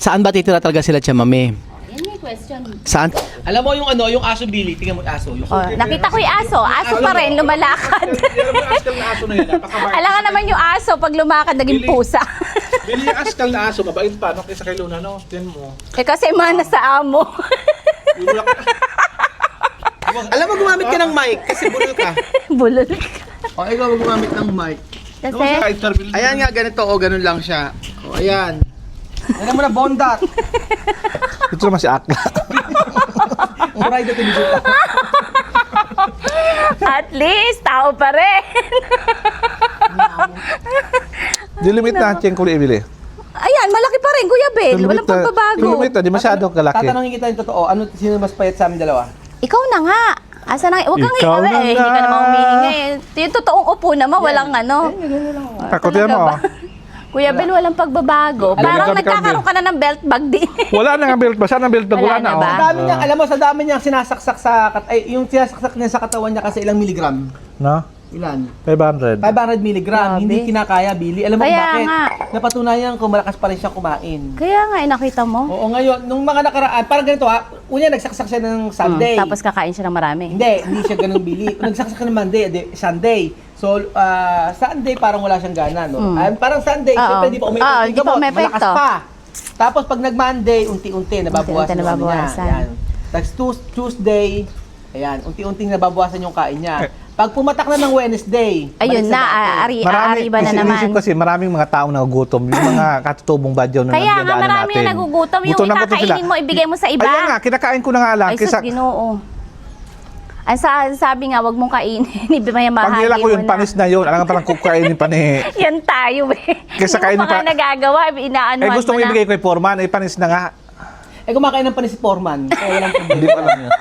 Saan ba titira talaga sila, Chamame? Yan may question. Saan? Alam mo yung ano, yung aso Billy, tingnan mo yung aso. Yung Nakita ko yung aso. Aso pa rin, lumalakad. Alam mo yung askal na aso na yun, napakabait. Alam ka naman yung aso, pag lumakad, naging Bili. pusa. Bili yung askal na aso, mabait pa, no? Kaysa kay Luna, no? Tiyan mo. Kasi mana sa amo. Alam mo, gumamit ka ng mic kasi bulol ka. Bulol. O, ikaw gumamit ng mic. Kasi, Ayan nga, ganito o, ganun lang siya. O, ayan. Alam mo na, bondat. Ito naman si Akla. Aray, dito bisita. at least, tao pa rin. Dilimit na, tiyan ko ibili. Ayan, malaki pa rin, Kuya Bel. Walang pagbabago. Dilimit na, di masyado kalaki. Tatanungin kita yung totoo, ano sino mas payat sa amin dalawa? Ikaw na nga. Asa na? Huwag kang Ikaw ikaw na eh. Hindi nga. ka naman humihingi. Yung totoong upo naman, walang ano. Ako, tiyan mo. Kuya Bel, walang pagbabago. Parang Gabi-gabi. nagkakaroon ka na ng belt bag din. Wala na nga belt ba? Saan ang belt bag? Wala Wala na, na ba? oh. Sa dami niya, alam mo, sa dami niyang sinasaksak sa, yung sinasaksak niya sa katawan niya kasi ilang miligram? No? Ilan? 500. 500 miligram. Grabe. Hindi kinakaya, Billy. Alam mo kung Kaya bakit? nga. Napatunayan kung malakas pa rin siyang kumain. Kaya nga, nakita mo. Oo, ngayon, nung mga nakaraan, parang ganito ha, una nagsaksak siya ng Sunday. Tapos kakain siya ng marami. Hindi siya ganun, Billy. Nagsaksak siya ng Monday, Sunday. So, Sunday parang wala siyang gana, no? Parang Sunday, Oo. siyempre di pa Oo, umepekto. hindi pa umepekto. Malakas pa. Tapos pag nag-Monday, unti-unti nababawasan Unti-unti yung ano niya. nababawasan. Ayan. Tapos Tuesday, ayan, unti-unting nababawasan yung kain niya. Pag pumatak na ng Wednesday, Ayun balik sa na, dati. aariba na naman. Inisip kasi maraming mga taong nagugutom. Yung mga katutubong badyaw na Kaya nga, nagdadaanan marami natin. na nagugutom. Yung Gutom na gutom ikakainin sila. mo, ibigay mo sa iba. Ayan nga, kinakain ko na nga lang. Ay, sus, Ginoo. Ang sabi nga, wag mong kainin. Ibigay Pag nila ko yung panis na yun, alam nga parang kukainin pa ni... Yan tayo, eh. Kaysa Hindi kainin mo pa pa- nga nagagawa, inaanuhan gusto mo mo na. ibigay ko yung foreman, ay panis na nga. Kumakain ng panis si Foreman. Kaya walang problema. Hindi ko alam yun.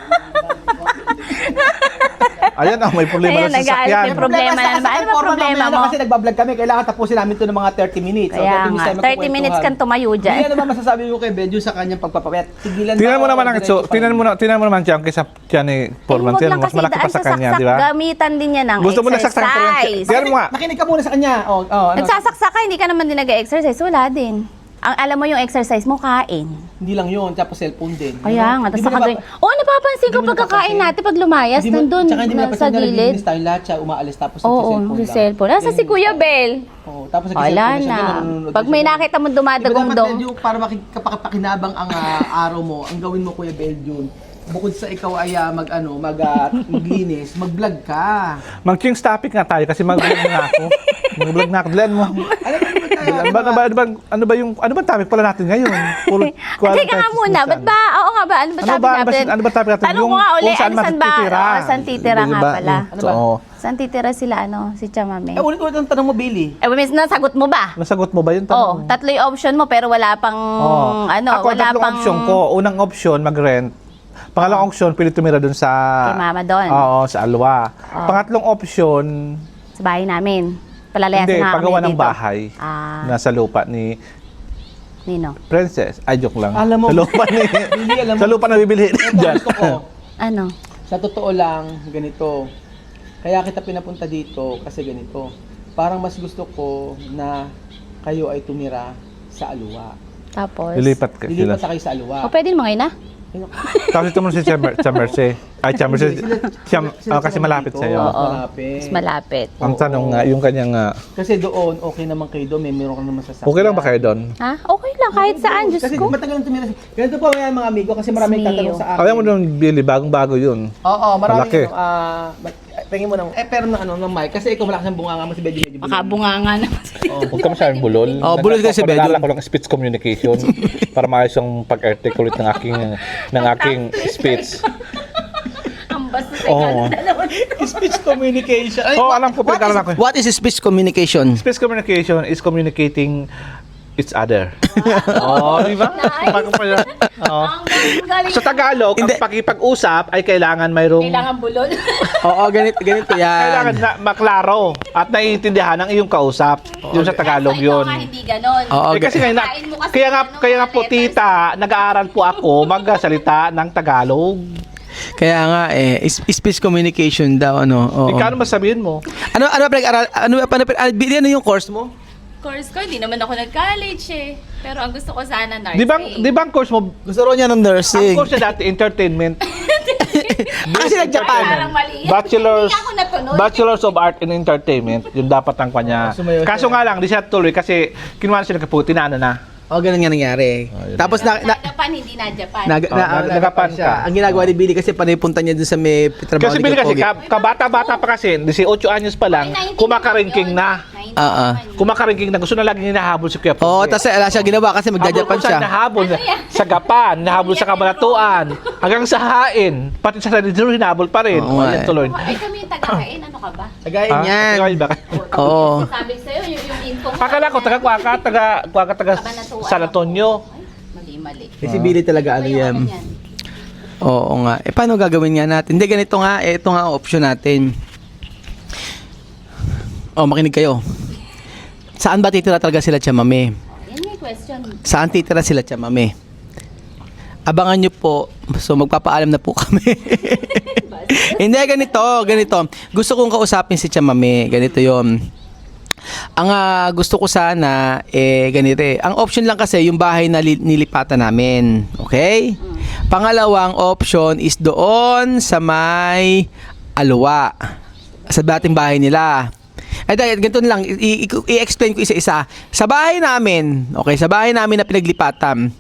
Ayan, may problema Ayan, na sa nag-aalok, sasakyan. may problema na naman. Ano ba problema mo? Kasi nagbablog kami, kailangan tapusin namin ito ng mga 30 minutes. So, Kaya 30 minutes nga, tayo 30 minutes kang tumayo Hindi dyan. ano ba masasabi mo kay Benjo sa kanyang pagpapapayat? Tigilan Tingnan mo ba o naman ang diretso pa rin? tingnan mo naman siya kaysa siya ni foreman. Huwag Tingnan lang mo, mas kasi malaki pa daan sa sa kanya, saksak. di ba? Gamitan din niya ng Gusto mo nagsaksak pa rin siya. exercise. Tingnan mo nga. Nakinig ka muna sa kanya. Ano? Nagsasaksak ka, hindi ka naman din nag-exercise. Wala din. Ang alam mo yung exercise mo, kain. Hindi lang yun, tapos cellphone din. Kaya nga, Di tapos mo nakagay. napa- Oo, napapansin Di ko mo pagkakain napapansin? natin, pag lumayas, Hindi mo- nandun Tsaka hindi mo sa napansin na gilid. naglilinis tayo lahat siya, umaalis tapos Oo, nagsi-cellphone sa lang. cellphone. Nasa si Kuya Bel. Oo, tapos Wala nagsi-cellphone siya, na. nanonood Pag siya. may nakita mo Di ba dapat, dumadagong-dong. Beljo, para pakinabang ang araw mo, ang gawin mo, Kuya Beljo, bukod sa ikaw ay maglinis, mag-vlog ka. Mag-change topic nga tayo kasi mag-vlog na ako. Mag-vlog na ako. Dilan mo. Ano ba topic pala natin ngayon? Puro Teka nga muna, ba't ba? Oo nga ba? Ano ba sabi natin? Ano ba topic natin? Tanong ko nga uli, Kung saan ano saan ba? matitira. Oo, saan titira nga Diba? pala. Ano ba? Oo. Saan titira sila, si Chamame? Ulit-ulit ang tanong mo, Billy. Miss, nasagot mo ba? Nasagot mo ba yun? Oo, tatlo yung option mo pero wala pang, Ako, wala tatlong pang... option ko. Unang option, mag-rent. Pangalawang option, pilit tumira dun sa... Kay mama doon. Oo, sa Alwa. Pangatlong option, Sa bahay namin. Palalayasin hindi, nga paggawa kami ng dito. bahay. Nasa lupa ni Nino? Princess. Ay, joke lang. Alam mo- Sa lupa ni... Billy, alam mo, sa lupa na bibili ito dyan. gusto ko. Ano? Sa totoo lang, ganito. Kaya kita pinapunta dito kasi ganito. Parang mas gusto ko na kayo ay tumira sa Aluwa. Tapos? Lilipat ka sila. Lilipat na kayo sa Aluwa. O, pwede mo ngayon na? Tapos ito mo si Chamerse. Ay, Chamerse. Kasi malapit dito. sa'yo. Oo. Malapit. Mas malapit. Ang tanong nga, yung kanyang... Kasi doon, okay naman kayo doon. Meron ka naman sasakyan. okay lang ba kayo doon? Ha? Okay lang, kahit saan, Diyos Kasi ko. matagal nang tumira. Ganito po yan mga amigo kasi maraming Smeo. tatanong sa akin. Alam mo nung Billy, bagong-bago yun. Oo, maraming Malaki. tingin mo ng pero ng mic kasi ikaw malakas ang bunganga mo si Benji medyo. Makabunganga naman. Huwag ka masyadong bulol. Oh, bulol kasi si Bedjo. Nagkakaroon ko lang speech communication para maayos ang pag-articulate ng aking speech. Ang basta sa Oo. Speech communication. Ay, Oo, alam ko, pinag-aralan ko. What is speech communication? Speech communication is communicating each other. Oo, di ba? Oo. Sa Tagalog, ang pakipag-usap ay kailangan mayroong... Kailangan bulol. Oo, ganito Kailangan yan. na maklaro at naiintindihan ng iyong kausap. Yung sa Tagalog yun. Hindi ganon. Oo, Kasi ngayon, Kain mo kasi kaya nga po tita, nag-aaral po ako magsalita ng Tagalog. Kaya nga speech communication daw ano. Oo. Ikaw ano masabihin mo? Ano yung course mo? Course ko, hindi naman ako nag-college eh. Pero ang gusto ko sana nursing. Di ba ang course mo, Gusto ro niya ng ang nursing. course niya dati, entertainment. Kasi nag-Japan. Parang mali. Bachelor's, Hindi ako natunod. Bachelor's of Art in Entertainment, yung dapat ang kanya. Sumayaw siya. Kaso nga lang, di siya tuloy kasi kinuha siya ng kaputi na ano na. O, ganun nga nangyari. Oh, yun. Tapos Na Japan, hindi na Japan. nagapan ka. Ang ginagawa ni Billy kasi panay punta niya dun sa may trabaho Kasi ni Billy kasi, Pogi. kabata-bata pa kasi, 18 anyos pa lang, kumakaringking na. Kumakaringking na, gusto na lagi hinahabol si Kuya Pogi. Oo, tapos ala siya ginawa kasi magja-Japan siya. Nahabol sa Gapan, nahabol sa Kabanatuan, hanggang sa Hain, pati sa Sanidro, hinahabol pa rin. Oo, O, yan tuloy. Ay, kami yung taga-kain. Ano ka ba? Tagayin yan. Tagay ba? Oo. Sabi sa'yo, yung info mo. Akala ko, taga San Antonio. Ay, mali. Eh, si Billy talaga ano yan. Oo nga. Eh, paano gagawin nga natin? Hindi, ganito nga. Eh, ito nga ang option natin. Oh, makinig kayo. Saan ba titira talaga sila Chamame? Yan yung question. Saan titira sila Chamame? Abangan nyo po. So, magpapaalam na po kami. Hindi, ganito. Gusto kong kausapin si Chamame. Ganito yon. Ang gusto ko sana, ganito eh. Ang option lang kasi, yung bahay na nilipatan namin. Okay? Pangalawang option is doon sa may Alwa. Sa dating bahay nila. Ay, dahil ganito lang, i-explain ko isa-isa. Sa bahay namin, okay, sa bahay namin na pinaglipatan,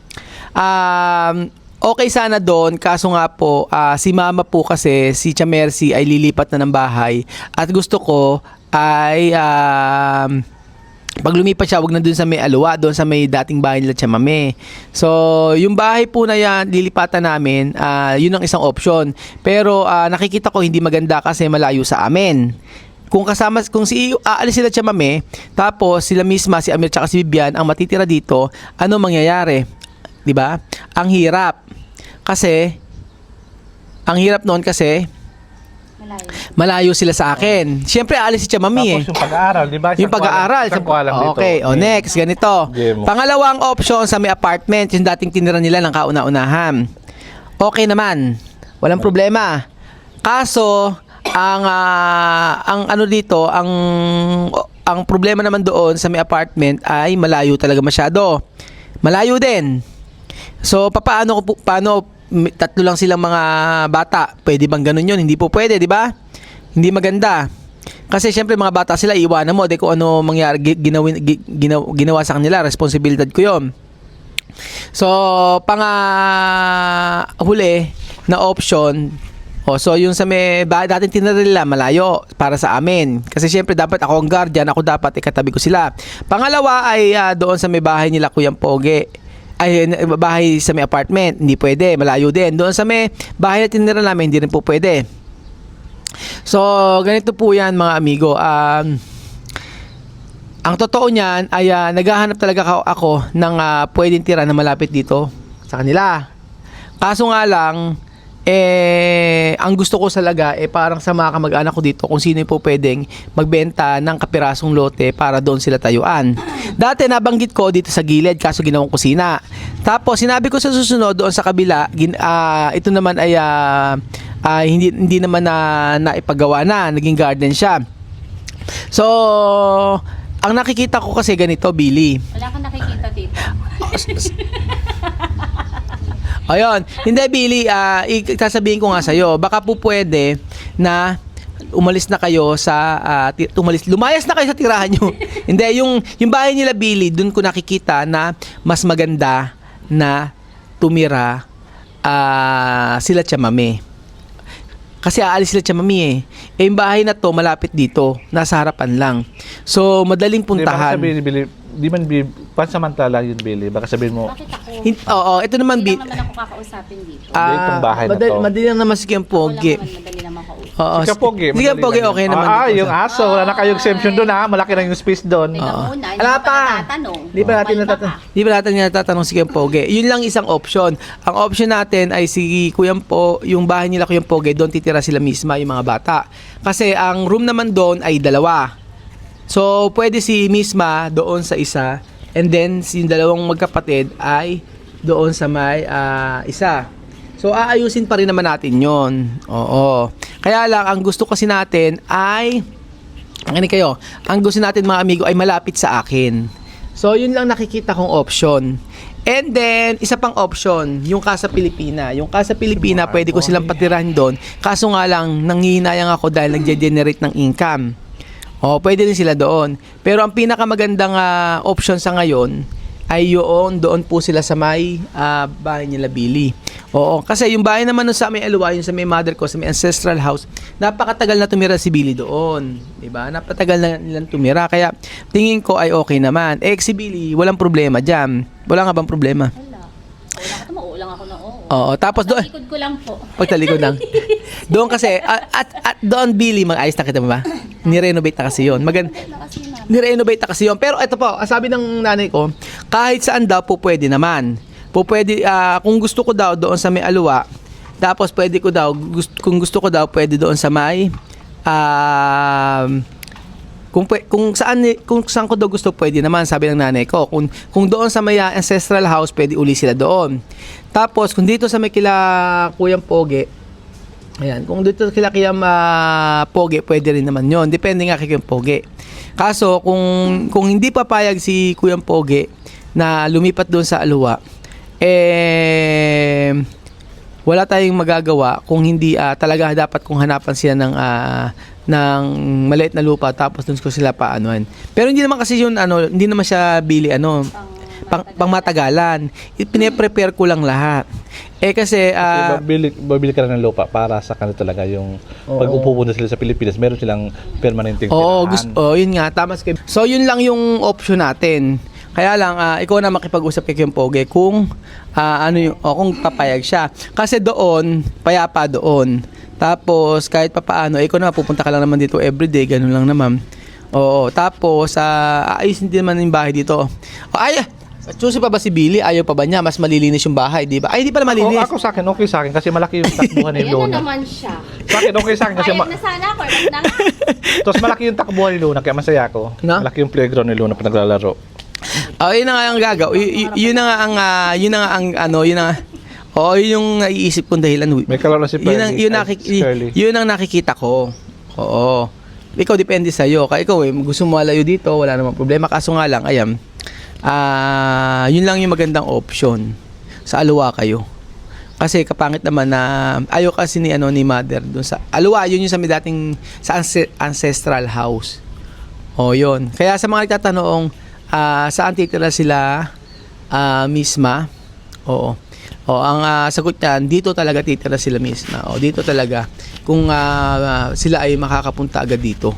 okay sana doon, kaso nga po, si mama po kasi, si Tia Mercy ay lilipat na ng bahay, at gusto ko ay, pag lumipat siya, wag na doon sa may Alwa, doon sa may dating bahay nila Tia Mame. So, yung bahay po na yan, lilipatan namin, yun ang isang option. Pero, nakikita ko hindi maganda kasi malayo sa amin. Kung aalis sila Tia Mame, tapos sila misma, si Amir tsaka si Bibian, ang matitira dito, ano mangyayari? 'Di ba? Ang hirap. Kasi, ang hirap noon kasi, malayo sila sa akin. Siyempre, aalis si Tia Mame eh. Tapos yung pag-aaral, di ba? Yung pag-aaral. Okay, next, ganito. Game. Pangalawang option sa may apartment, yung dating tinira nila ng kauna-unahan. Okay naman. Walang problema. Kaso, ang ano dito, ang problema naman doon sa may apartment ay malayo talaga masyado. Malayo din. So, paano tatlo lang silang mga bata? Pwede bang ganun yun? Hindi po pwede, di ba? Hindi maganda. Kasi syempre mga bata sila, iwanan mo, kung ano mangyari, ginawa sa kanila, responsibilidad ko yun. So, huli na option, so yung sa may dating tinira nila malayo para sa amin. Kasi syempre dapat ako ang guardian, ako dapat ikatabi ko sila. Pangalawa ay doon sa may bahay nila Kuyang Pogi. Ay, bahay sa may apartment, hindi pwede, malayo din. Doon sa may bahay na tinira namin, hindi rin po pwede. So, ganito po yan mga amigo. Ang totoo niyan ay naghahanap talaga ako ng pwedeng tira na malapit dito sa kanila. Kaso nga lang, ang gusto ko talaga parang sa mga kamag-anak ko dito kung sino po pwedeng magbenta ng kapirasong lote para doon sila tayuan. Dati nabanggit ko dito sa gilid kaso ginawang kusina. Tapos sinabi ko sa susunod doon sa kabila, ito naman ay hindi naman naipagawa na, naging garden siya. So, ang nakikita ko kasi ganito, Billy. Wala kang nakikita dito. Ayun. Hindi, Billy, sasabihin ko nga sa'yo, baka po pwede na umalis na kayo sa, lumayas na kayo sa tirahan nyo. Hindi, yung bahay nila, Billy, dun ko nakikita na mas maganda na tumira sila Tia Mame. Kasi aalis sila Tia Mame eh. Yung bahay na to, malapit dito. Nasa harapan lang. So, madaling puntahan. Di man pansamantala yun, Billy. Baka sabihin mo, Bakit ako? Oo, ito naman, Hindi Billy. lang naman ako kakausapin dito. itong bahay na to. Madali lang naman si Kiyang Pogi. Madali naman kausap. Oo, Si Kapogi, si Kiyang Pogi, okay naman. dito yung aso. Wala na kayong exemption doon ha. Malaki na yung space doon. Tingnan mo na, hindi Ala ka pa pa. natatanong. Di ba natin natatanong si Kiyang Pogi? Yun lang isang option. Ang option natin ay si Kuyang yung bahay nila Kuyang Pogi, doon titira sila misma yung mga bata. Kasi ang room naman doon ay 2. So, pwede si misma doon sa isa, and then si dalawang magkapatid ay doon sa may isa. So, aayusin pa rin naman natin yon. Oo. Kaya lang, ang gusto kasi natin ay Ngayon kayo, ang gusto natin mga amigo ay malapit sa akin. So, yun lang nakikita kong option. And then, isa pang option, yung Casa Pilipina. Yung Casa Pilipina, pwede ko silang patirahin doon. Kaso nga lang, nanghihinayang ako dahil nagge-generate ng income. O, pwede din sila doon. Pero ang pinakamagandang option sa ngayon ay doon po sila sa may bahay nila Billy. Oo, kasi yung bahay naman nun sa may Aluwa, yung sa may mother ko, sa may ancestral house, napakatagal na tumira si Billy doon. Diba? Napatagal na nilang tumira. Kaya tingin ko ay okay naman. Si Billy, walang problema dyan. Wala nga bang problema? Mauulang ako ng oo. Oo, tapos doon, Likod ko lang po. pagtalikod lang. Doon kasi, at doon Billy, mag-ayos na kita ba? Ni-renovate na kasi yun. Ni-renovate na kasi yun. Pero ito po, sabi ng nanay ko, kahit saan daw po pwede naman. Pwede, kung gusto ko daw doon sa may Aluwa, tapos pwede ko daw, kung gusto ko daw pwede doon sa may, kung saan ko daw gusto pwede naman, sabi ng nanay ko. Kung doon sa may ancestral house, pwede uli sila doon. Tapos kung dito sa may kila Kuyang Poge, ayan, kung dito kila Poge, pwede rin naman yon. Depende nga kay Kuyang Poge. Kaso kung hindi papayag si Kuyang Poge na lumipat doon sa Aluwa, wala tayong magagawa kung hindi talaga dapat kung hanapan sila ng maliit na lupa tapos doon ko sila paanoan. Pero hindi naman kasi yun hindi naman siya Billy pang matagalan. Pine-prepare ko lang lahat. Kasi babili ka lang ng lupa para sa kanila talaga yung pag upupunta sila sa Pilipinas, meron silang permanenteng tirahan. Yun nga, tama. So yun lang yung option natin. Kaya lang, ikaw na makipag-usap kay Kuyang Poge kung kung papayag siya. Kasi doon, payapa doon. Tapos, kahit papaano, ikaw na pupunta ka lang naman dito everyday, ganun lang naman. Oo, tapos, ayusin din naman yung bahay dito. Susi pa ba si Billy? Ayaw pa ba niya? Mas malilinis yung bahay, di ba? Ay, di pala malinis. Ako sa akin, okay sa akin kasi malaki yung takbuhan ni Ayan Luna. na naman siya. Sa akin, okay sa akin kasi Ayun na sana ako. Na nga. tapos malaki yung takbuhan ni Luna, kaya masaya ako. No? Malaki yung playground ni Luna pag naglalaro. Yun na nga ang yun na nga yun yung naiisip kong dahilan. May kalaro na si Pearly. Yun ang nakikita ko. Oo. Ikaw, depende sa'yo. Kaya ikaw, gusto mo malayo dito, wala namang problema. Kaso nga lang, yun lang yung magandang option. Sa Aluwa kayo. Kasi kapangit naman na ayaw kasi ni mother doon sa Aluwa, yun yung sa may dating sa ancestral house. Yun. Kaya sa mga nagtatanong, saan titira sila misma? Oo. Ang sagot niyan, dito talaga titira sila misma. Dito talaga. Kung sila ay makakapunta agad dito.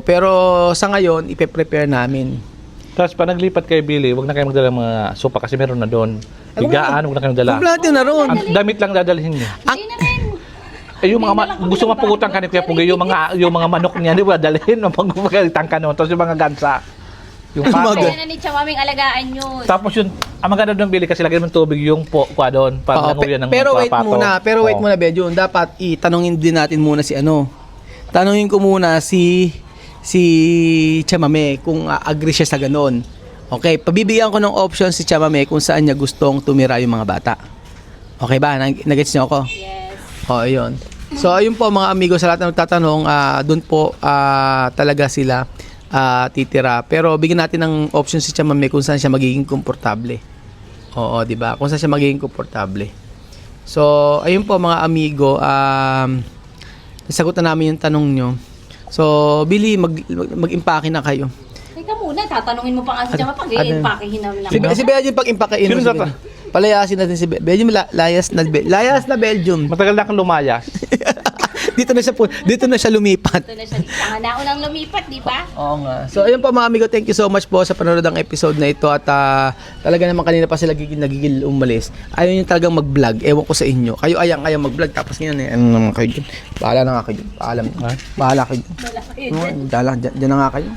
Pero sa ngayon, ipe-prepare namin. Tapos pa naglipat kay Billy, wag na kayo magdala ng mga sopa kasi meron na doon. Higaan, wag na kayo dala. Kompleto na ron. Ang damit lang dadalhin niyo. Hindi na rin. Yung mga gusto mapugutan ka ni Kuya Pugi, yung mga manok niya, di ba, dalhin mo pag magalitan ka noon. Tapos yung mga gansa. Yung pato. Kaya na ni Chawaming alagaan yun. Tapos yun, ang maganda doon Billy kasi lagyan mo ng tubig yung kuha doon para nanguyan ng pero wait pato. wait muna, Bedyon. Dapat itanungin din natin muna si Tanungin ko muna si Chamame kung agree siya sa ganon. Okay, pabibigyan ko ng option si Chamame kung saan niya gustong tumira yung mga bata. Okay ba? Nag-gets niyo ako? Yes. Ayun. So, ayun po mga amigo, sa lahat ng nagtatanong, doon po talaga sila titira. Pero bigyan natin ng option si Chamame kung saan siya magiging komportable. Oo, di ba? Kung saan siya magiging komportable. So, ayun po mga amigo, nasagot na namin yung tanong nyo. So, Billy, mag-impake na kayo. Teka muna, tatanungin mo pa nga si Chama pag i-impakehin namin lang. Si Belgium pag-impakein mo. Palayasin natin si Belgium. Layas na Belgium. Matagal na kang lumayas. Dito na siya lumipat. Ito na siya. Saka na unang lumipat, di ba? Oo nga. So, ayun po mga amigo, thank you so much po sa panonood ng episode na ito. At talaga naman kanina pa sila nagigil umalis. Ayaw nyo talagang mag-vlog. Ewan ko sa inyo. Kayo ayaw mag-vlog. Tapos ngayon, ano naman kayo dyan? Bahala na nga kayo dyan. Bahala kayo dyan. Wala kayo. Diyan na nga kayo.